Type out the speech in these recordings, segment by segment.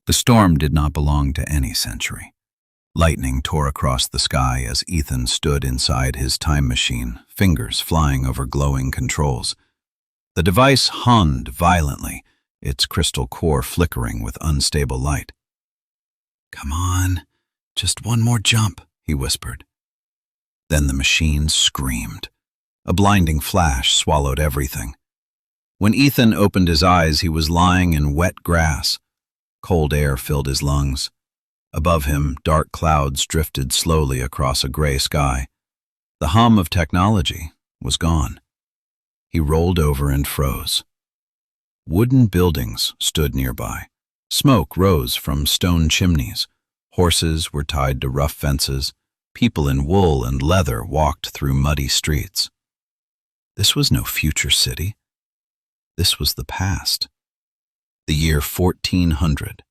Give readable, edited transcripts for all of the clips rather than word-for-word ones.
The storm did not belong to any century. Lightning tore across the sky as Ethan stood inside his time machine, fingers flying over glowing controls. The device hummed violently, its crystal core flickering with unstable light. "Come on, just one more jump," he whispered. Then the machine screamed. A blinding flash swallowed everything. When Ethan opened his eyes, he was lying in wet grass. Cold air filled his lungs. Above him, dark clouds drifted slowly across a gray sky. The hum of technology was gone. He rolled over and froze. Wooden buildings stood nearby. Smoke rose from stone chimneys. Horses were tied to rough fences. People in wool and leather walked through muddy streets. This was no future city. This was the past. The year 1400.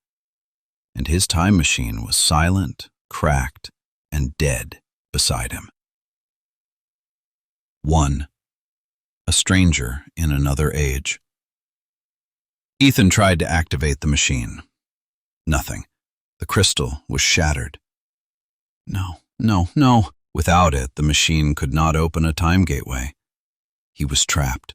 And his time machine was silent, cracked, and dead beside him. 1. A stranger in another age. Ethan tried to activate the machine. Nothing. The crystal was shattered. No. Without it, the machine could not open a time gateway. He was trapped.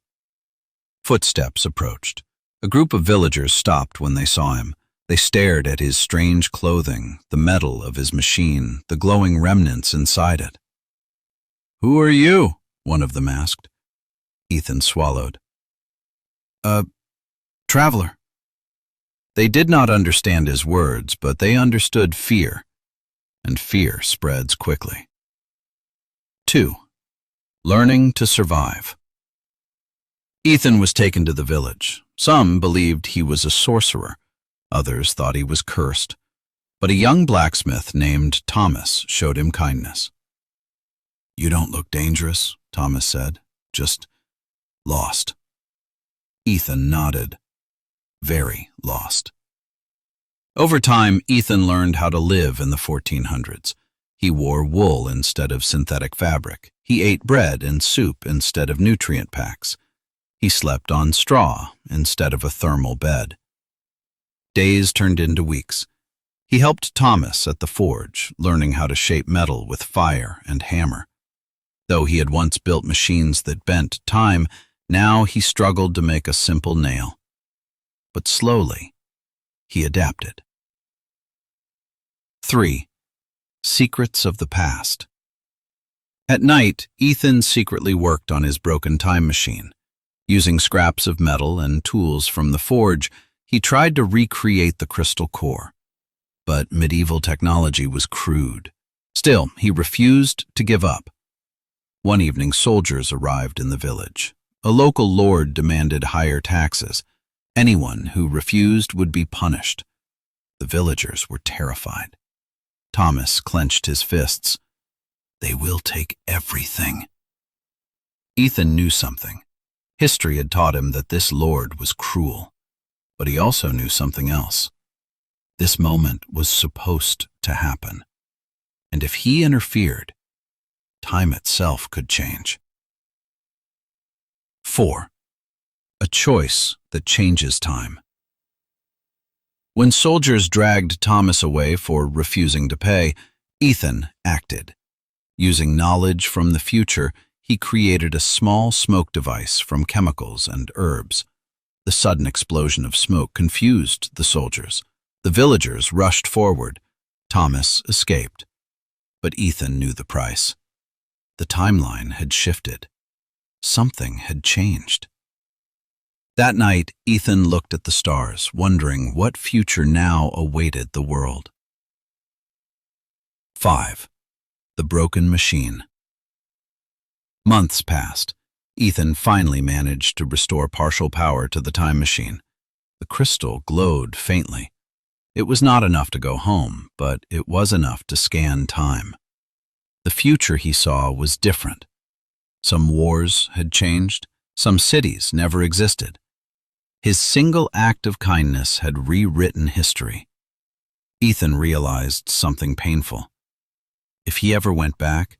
Footsteps approached. A group of villagers stopped when they saw him. They stared at his strange clothing, the metal of his machine, the glowing remnants inside it. "Who are you?" one of them asked. Ethan swallowed. "A traveler." They did not understand his words, but they understood fear, and fear spreads quickly. 2. Learning to survive. Ethan was taken to the village. Some believed he was a sorcerer. Others thought he was cursed. But a young blacksmith named Thomas showed him kindness. "You don't look dangerous," Thomas said. "Just lost." Ethan nodded. Very lost. Over time, Ethan learned how to live in the 1400s. He wore wool instead of synthetic fabric. He ate bread and soup instead of nutrient packs. He slept on straw instead of a thermal bed. Days turned into weeks. He helped Thomas at the forge, learning how to shape metal with fire and hammer. Though he had once built machines that bent time, now he struggled to make a simple nail. But slowly, he adapted. 3. Secrets of the past. At night, Ethan secretly worked on his broken time machine. Using scraps of metal and tools from the forge, he tried to recreate the crystal core. But medieval technology was crude. Still, he refused to give up. One evening, soldiers arrived in the village. A local lord demanded higher taxes. Anyone who refused would be punished. The villagers were terrified. Thomas clenched his fists. "They will take everything." Ethan knew something. History had taught him that this lord was cruel. But he also knew something else. This moment was supposed to happen. And if he interfered, time itself could change. 4. A choice that changes time. When soldiers dragged Thomas away for refusing to pay, Ethan acted. Using knowledge from the future, he created a small smoke device from chemicals and herbs. The sudden explosion of smoke confused the soldiers. The villagers rushed forward. Thomas escaped. But Ethan knew the price. The timeline had shifted. Something had changed. That night, Ethan looked at the stars, wondering what future now awaited the world. 5. The broken machine. Months passed. Ethan finally managed to restore partial power to the time machine. The crystal glowed faintly. It was not enough to go home, but it was enough to scan time. The future he saw was different. Some wars had changed. Some cities never existed. His single act of kindness had rewritten history. Ethan realized something painful. If he ever went back,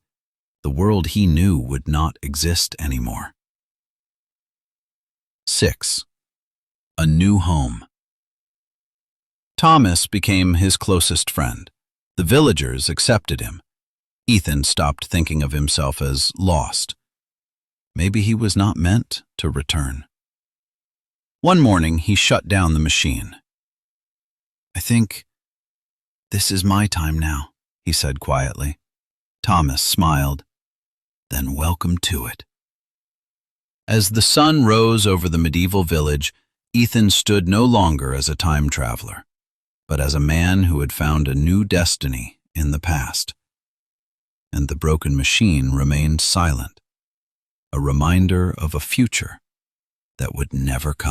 the world he knew would not exist anymore. 6. A new home. Thomas became his closest friend. The villagers accepted him. Ethan stopped thinking of himself as lost. Maybe he was not meant to return. One morning, he shut down the machine. "I think this is my time now," he said quietly. Thomas smiled. "Then welcome to it." As the sun rose over the medieval village, Ethan stood no longer as a time traveler, but as a man who had found a new destiny in the past. And the broken machine remained silent, a reminder of a future that would never come.